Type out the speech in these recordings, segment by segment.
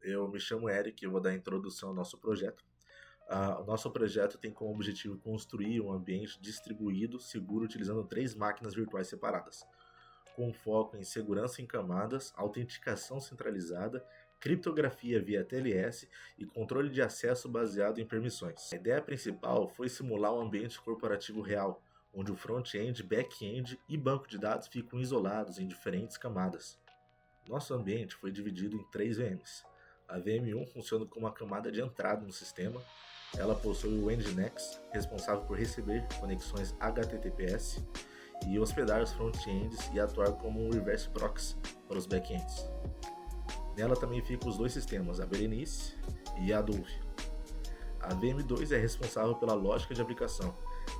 Eu me chamo Eric e eu vou dar a introdução ao nosso projeto. O nosso projeto tem como objetivo construir um ambiente distribuído, seguro, utilizando 3 máquinas virtuais separadas, com foco em segurança em camadas, autenticação centralizada, criptografia via TLS e controle de acesso baseado em permissões. A ideia principal foi simular um ambiente corporativo real, onde o front-end, back-end e banco de dados ficam isolados em diferentes camadas. Nosso ambiente foi dividido em 3 VMs. A VM1 funciona como uma camada de entrada no sistema. Ela possui o Nginx, responsável por receber conexões HTTPS e hospedar os front-ends e atuar como um reverse proxy para os back-ends. Nela também ficam os 2 sistemas, a Berenice e a Adobe. A VM2 é responsável pela lógica de aplicação.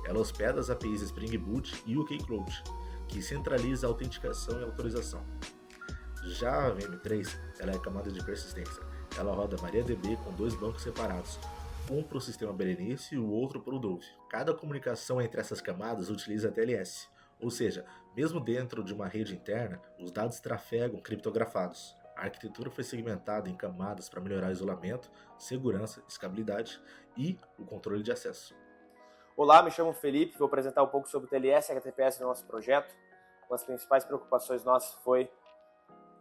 Ela hospeda as APIs Spring Boot e o Keycloak, que centraliza a autenticação e autorização. Já a VM3 ela é a camada de persistência. Ela roda MariaDB com 2 bancos separados, um para o sistema Berenice e o outro para o Adobe. Cada comunicação entre essas camadas utiliza TLS, ou seja, mesmo dentro de uma rede interna, os dados trafegam criptografados. A arquitetura foi segmentada em camadas para melhorar isolamento, segurança, escalabilidade e o controle de acesso. Olá, me chamo Felipe, vou apresentar um pouco sobre o TLS e HTTPS no nosso projeto. Uma das principais preocupações nossas foi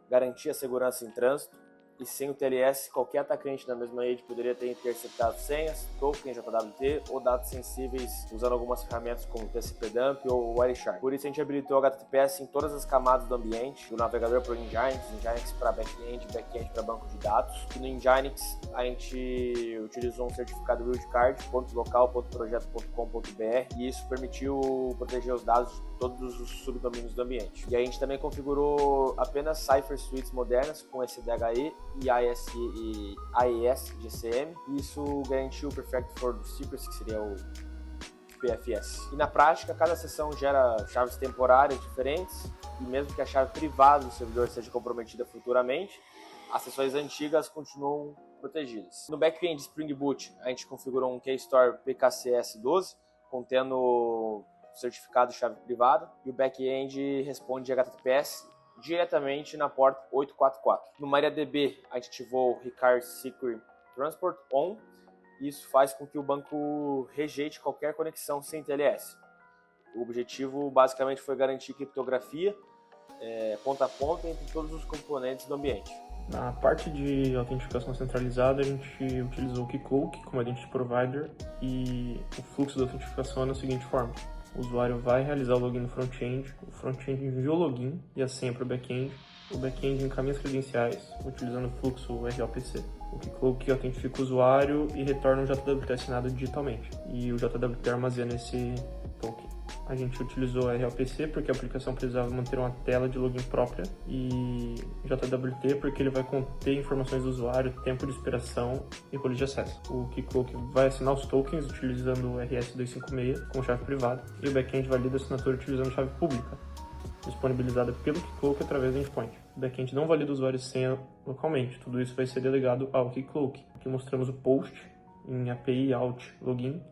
garantir a segurança em trânsito, e sem o TLS, qualquer atacante na mesma rede poderia ter interceptado senhas, token JWT ou dados sensíveis usando algumas ferramentas como TCP-Dump ou Wireshark. Por isso a gente habilitou o HTTPS em todas as camadas do ambiente, do navegador para o Nginx para back-end, back-end para banco de dados. E no Nginx a gente utilizou um certificado wildcard.local.projeto.com.br e isso permitiu proteger os dados de todos os subdomínios do ambiente. E a gente também configurou apenas Cipher Suites modernas com SDHE e AES GCM. Isso garantiu o Perfect for Secrecy, que seria o PFS. E na prática, cada sessão gera chaves temporárias diferentes, e mesmo que a chave privada do servidor seja comprometida futuramente, as sessões antigas continuam protegidas. No back-end Spring Boot, a gente configurou um Keystore PKCS12, contendo certificado de chave privada, e o back-end responde HTTPS diretamente na porta 844. No MariaDB, a gente ativou o Ricard Secret Transport On, e isso faz com que o banco rejeite qualquer conexão sem TLS. O objetivo basicamente foi garantir criptografia ponta a ponta entre todos os componentes do ambiente. Na parte de autenticação centralizada, a gente utilizou o Keycloak como Identity Provider, e o fluxo da autenticação é da seguinte forma: o usuário vai realizar o login no front-end, o front-end envia o login e a senha para o back-end encaminha as credenciais utilizando o fluxo RLPC. O Keycloak autentifica o usuário e retorna um JWT assinado digitalmente, e o JWT armazena esse token. A gente utilizou RLPC porque a aplicação precisava manter uma tela de login própria, e JWT porque ele vai conter informações do usuário, tempo de expiração e rolo de acesso. O Keycloak vai assinar os tokens utilizando o RS256 com chave privada, e o back-end valida a assinatura utilizando chave pública, disponibilizada pelo Keycloak através do endpoint. O back-end não valida o usuário e senha localmente, tudo isso vai ser delegado ao Keycloak. Aqui mostramos o post em API Out Login,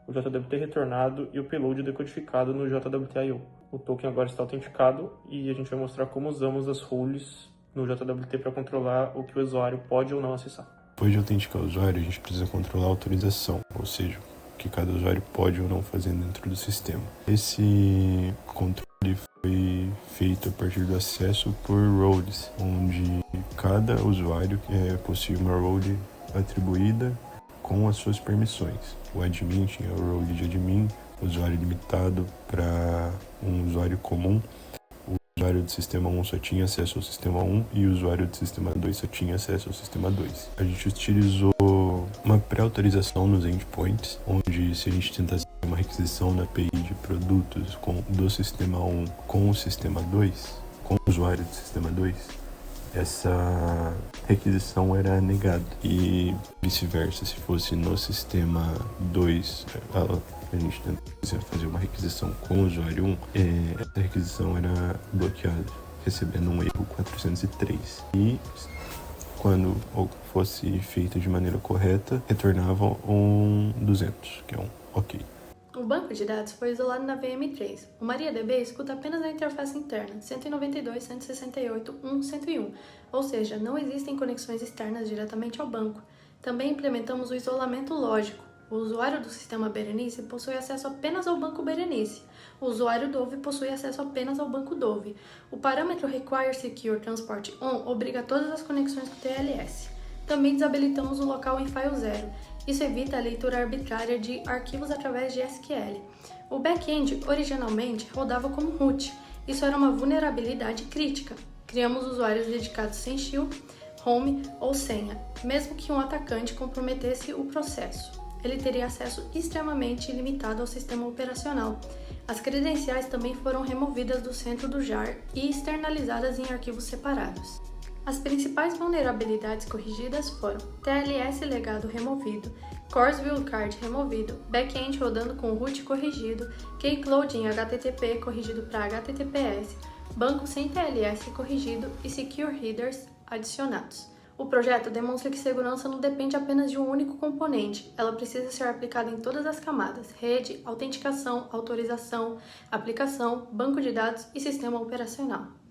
o JWT retornado e o payload decodificado no JWT.io. O token agora está autenticado e a gente vai mostrar como usamos as roles no JWT para controlar o que o usuário pode ou não acessar. Depois de autenticar o usuário, a gente precisa controlar a autorização, ou seja, o que cada usuário pode ou não fazer dentro do sistema. Esse controle foi feito a partir do acesso por roles, onde cada usuário possui uma role atribuída com as suas permissões. O admin tinha o role de admin, o usuário limitado para um usuário comum, o usuário do sistema 1 só tinha acesso ao sistema 1 e o usuário do sistema 2 só tinha acesso ao sistema 2. A gente utilizou uma pré-autorização nos endpoints, onde se a gente tentasse fazer uma requisição na API de produtos do sistema 1 com o sistema 2, com o usuário do sistema 2, essa requisição era negada, e vice-versa, se fosse no sistema 2 a gente tentasse fazer uma requisição com o usuário 1, essa requisição era bloqueada, recebendo um erro 403, e quando fosse feita de maneira correta, retornava um 200, que é um OK. O banco de dados foi isolado na VM3. O MariaDB escuta apenas a interface interna, 192.168.1.101, ou seja, não existem conexões externas diretamente ao banco. Também implementamos o isolamento lógico. O usuário do sistema Berenice possui acesso apenas ao banco Berenice. O usuário Dove possui acesso apenas ao banco Dove. O parâmetro Require Secure Transport On obriga todas as conexões com o TLS. Também desabilitamos o local em file 0. Isso evita a leitura arbitrária de arquivos através de SQL. O back-end originalmente rodava como root. Isso era uma vulnerabilidade crítica. Criamos usuários dedicados sem shield, home ou senha, mesmo que um atacante comprometesse o processo. Ele teria acesso extremamente limitado ao sistema operacional. As credenciais também foram removidas do centro do JAR e externalizadas em arquivos separados. As principais vulnerabilidades corrigidas foram TLS legado removido, Coarse Wildcard removido, back-end rodando com root corrigido, keycloud em HTTP corrigido para HTTPS, banco sem TLS corrigido e secure headers adicionados. O projeto demonstra que segurança não depende apenas de um único componente, ela precisa ser aplicada em todas as camadas: rede, autenticação, autorização, aplicação, banco de dados e sistema operacional.